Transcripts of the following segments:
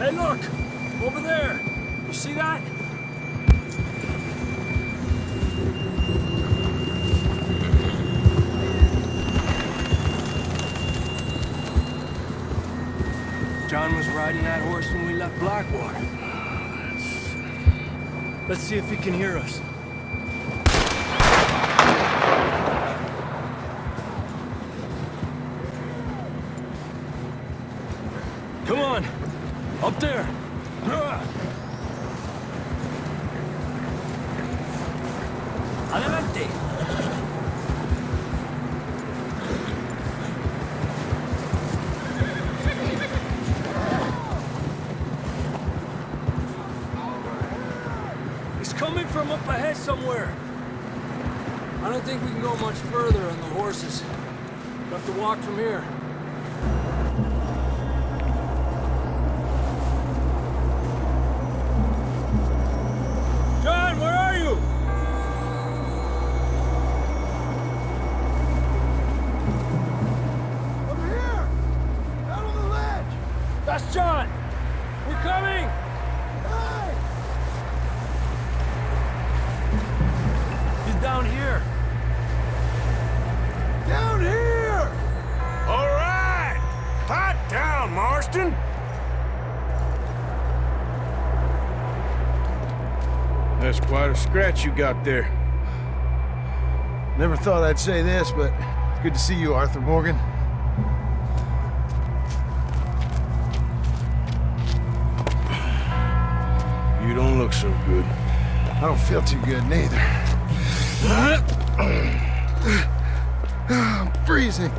Hey, look! Over there! You see that? John was riding that horse when we left Blackwater. Let's see if he can hear us. Come on! Up there! Adelante! He's coming from up ahead somewhere. I don't think we can go much further on the horses. We'll have to walk from here. John, where are you? Over here! Out on the ledge! That's John! We're coming! Hey! He's down here. Down here! All right! Pipe down, Marston! That's quite a scratch you got there. Never thought I'd say this, but it's good to see you, Arthur Morgan. You don't look so good. I don't feel too good, neither. I'm freezing.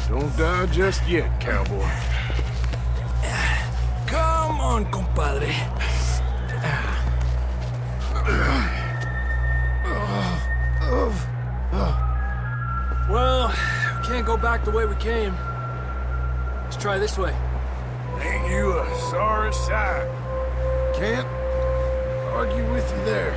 Don't die just yet, cowboy. Come on, compadre. Well, we can't go back the way we came. Let's try this way. Ain't you a sorry sight? Can't argue with you there.